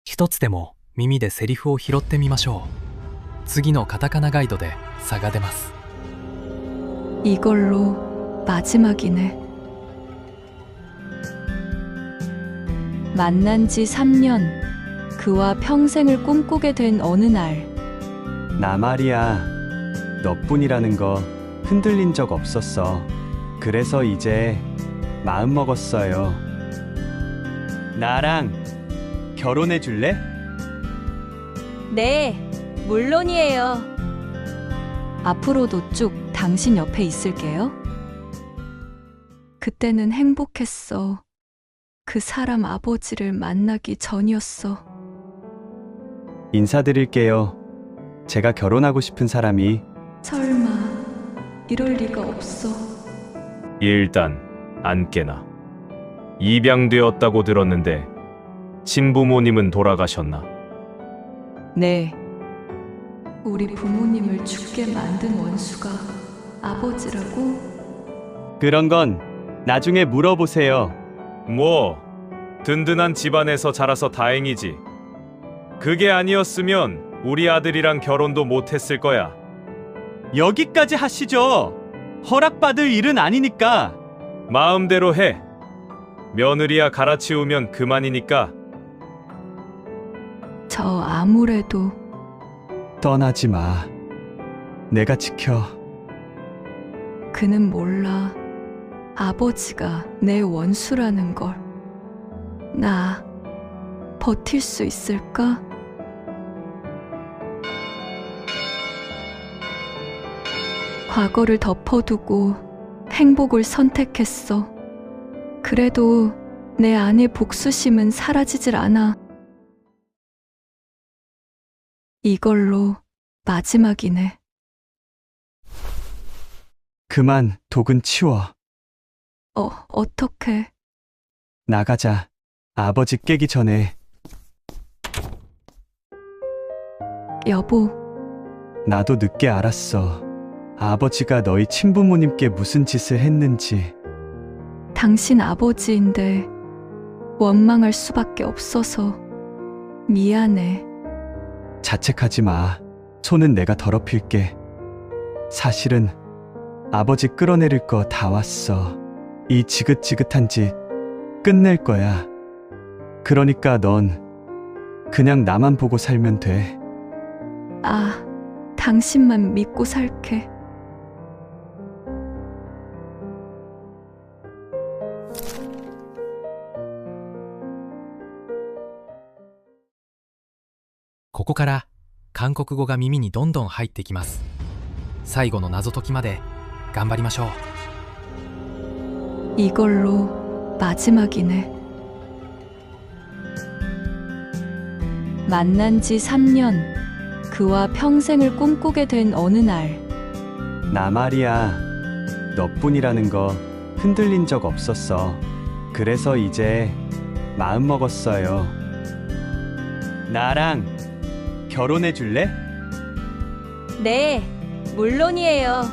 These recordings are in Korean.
一つでも耳でセリフを拾ってみましょう。次のカタカナガイドで差が出ます。 이걸로 마지막이네. 만난 지 3년, 그와 평생을 꿈꾸게 된 어느 날, 나 말이야, 너뿐이라는 거 흔들린 적 없었어. 그래서 이제 마음 먹었어요. 나랑 결혼해 줄래? 네, 물론이에요. 앞으로도 쭉 당신 옆에 있을게요. 그때는 행복했어. 그 사람 아버지를 만나기 전이었어. 인사드릴게요. 제가 결혼하고 싶은 사람이. 설마 이럴 리가 없어. 일단 안 깨나. 입양되었다고 들었는데 친부모님은 돌아가셨나? 네. 우리 부모님을 죽게 만든 원수가 아버지라고? 그런 건 나중에 물어보세요. 뭐 든든한 집안에서 자라서 다행이지. 그게 아니었으면 우리 아들이랑 결혼도 못했을 거야. 여기까지 하시죠. 허락받을 일은 아니니까. 마음대로 해. 며느리야 갈아치우면 그만이니까. 저 아무래도 떠나지 마. 내가 지켜. 그는 몰라. 아버지가 내 원수라는 걸. 나 버틸 수 있을까? 과거를 덮어두고 행복을 선택했어. 그래도 내 안의 복수심은 사라지질 않아. 이걸로 마지막이네. 그만 독은 치워. 어떡해. 나가자. 아버지 깨기 전에. 여보, 나도 늦게 알았어. 아버지가 너희 친부모님께 무슨 짓을 했는지. 당신 아버지인데 원망할 수밖에 없어서 미안해. 자책하지 마. 손은 내가 더럽힐게. 사실은 아버지 끌어내릴 거 다 왔어. 이 지긋지긋한 짓 끝낼 거야. 그러니까 넌 그냥 나만 보고 살면 돼. 당신만 믿고 살게.ここから韓国語が耳にどんどん入ってきます。最後の謎解きまで頑張りましょう。 이걸로 마지막이네. 만난 지 3년, 그와 평생을 꿈꾸게 된 어느 날, 나 말이야, 너뿐이라는 거 흔들린 적 없었어. 그래서 이제 마음 먹었어요. 나랑 결혼해 줄래? 네, 물론이에요.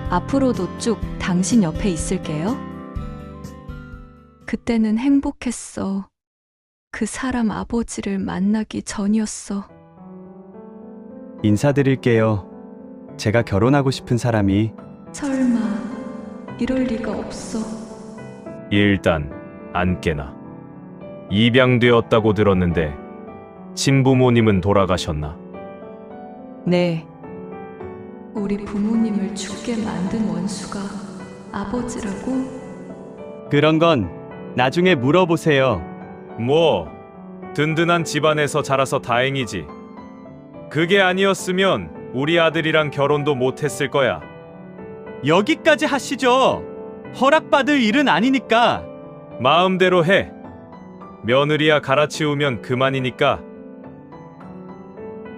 앞으로도 쭉 당신 옆에 있을게요. 그때는 행복했어. 그 사람 아버지를 만나기 전이었어. 인사드릴게요. 제가 결혼하고 싶은 사람이. 설마 이럴 리가 없어. 일단 안 깨나. 입양되었다고 들었는데 친부모님은 돌아가셨나? 네. 우리 부모님을 죽게 만든 원수가 아버지라고? 그런 건 나중에 물어보세요. 뭐 든든한 집안에서 자라서 다행이지. 그게 아니었으면 우리 아들이랑 결혼도 못했을 거야. 여기까지 하시죠. 허락받을 일은 아니니까. 마음대로 해. 며느리야 갈아치우면 그만이니까.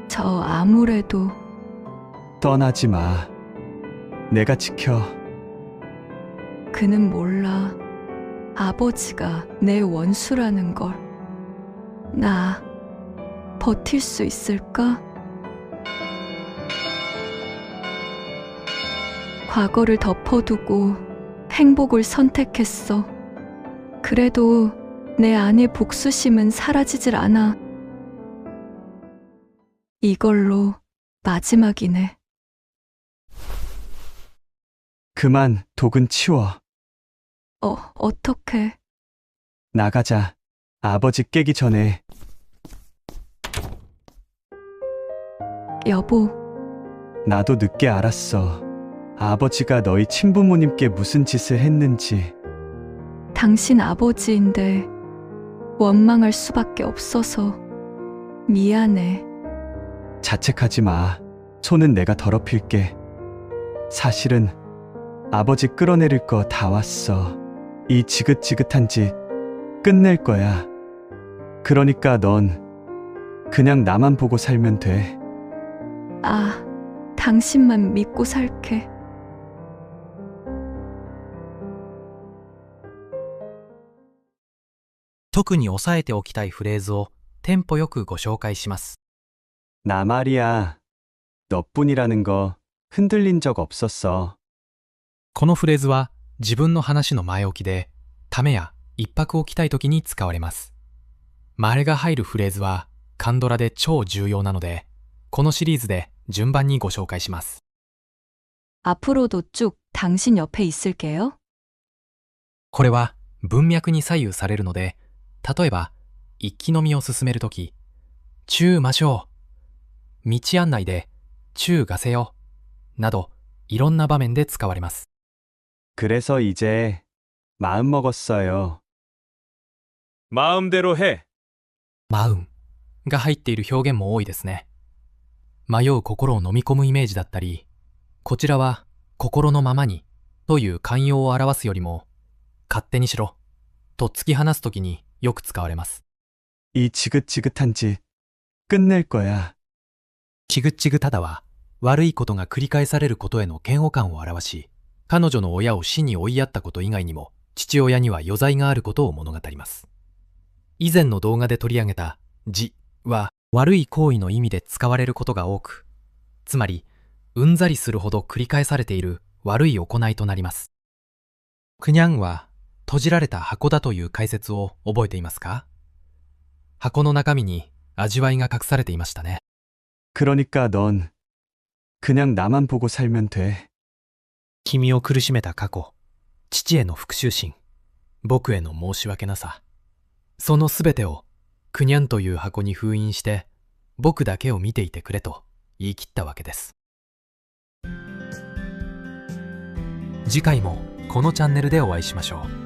저 아무래도 떠나지 마. 내가 지켜. 그는 몰라. 아버지가 내 원수라는 걸. 나 버틸 수 있을까? 과거를 덮어두고 행복을 선택했어. 그래도 내 안의 복수심은 사라지질 않아. 이걸로 마지막이네. 그만, 독은 치워. 어떻게? 나가자. 아버지 깨기 전에. 여보, 나도 늦게 알았어. 아버지가 너희 친부모님께 무슨 짓을 했는지. 당신 아버지인데 원망할 수밖에 없어서 미안해. 자책하지 마. 손은 내가 더럽힐게. 사실은 아버지 끌어내릴 거 다 왔어. 이 지긋지긋한 짓 끝낼 거야. 그러니까 넌 그냥 나만 보고 살면 돼. 당신만 믿고 살게.特に押さえておきたいフレーズをテンポよくご紹介します。 나 말이야. 너뿐이라는 거 흔들린 적 없었어. このフレーズは自分の話の前置きで、ためや一拍置きたい時に使われます。丸が入るフレーズはカンドラで超重要なので、このシリーズで順番にご紹介します。 앞으로도 쭉 당신 옆에 있을게요. これは文脈に左右されるので、例えば一気飲みを進めるとき、中ましょう、道案内で中ガセよなど、いろんな場面で使われます。 그래서 이제 마음 먹었어요. 마음대로 해. マウンが入っている表現も多いですね。迷う心を飲み込むイメージだったり、こちらは心のままにという寛容を表すよりも、勝手にしろと突き放すときによく使われます。 이 지긋지긋한 짓 끝낼 거야. チグチグタダは悪いことが繰り返されることへの嫌悪感を表し、彼女の親を死に追いやったこと以外にも父親には余罪があることを物語ります。以前の動画で取り上げたじは悪い行為の意味で使われることが多く、つまりうんざりするほど繰り返されている悪い行いとなります。クニャンは閉じられた箱だという解説を覚えていますか？箱の中身に味わいが隠されていましたね。 그러니까 넌 그냥 나만 보고 살면 돼. 君を苦しめた過去、父への復讐心、僕への申し訳なさ、そのすべてをクニャンという箱に封印して僕だけを見ていてくれと言い切ったわけです。次回もこのチャンネルでお会いしましょう。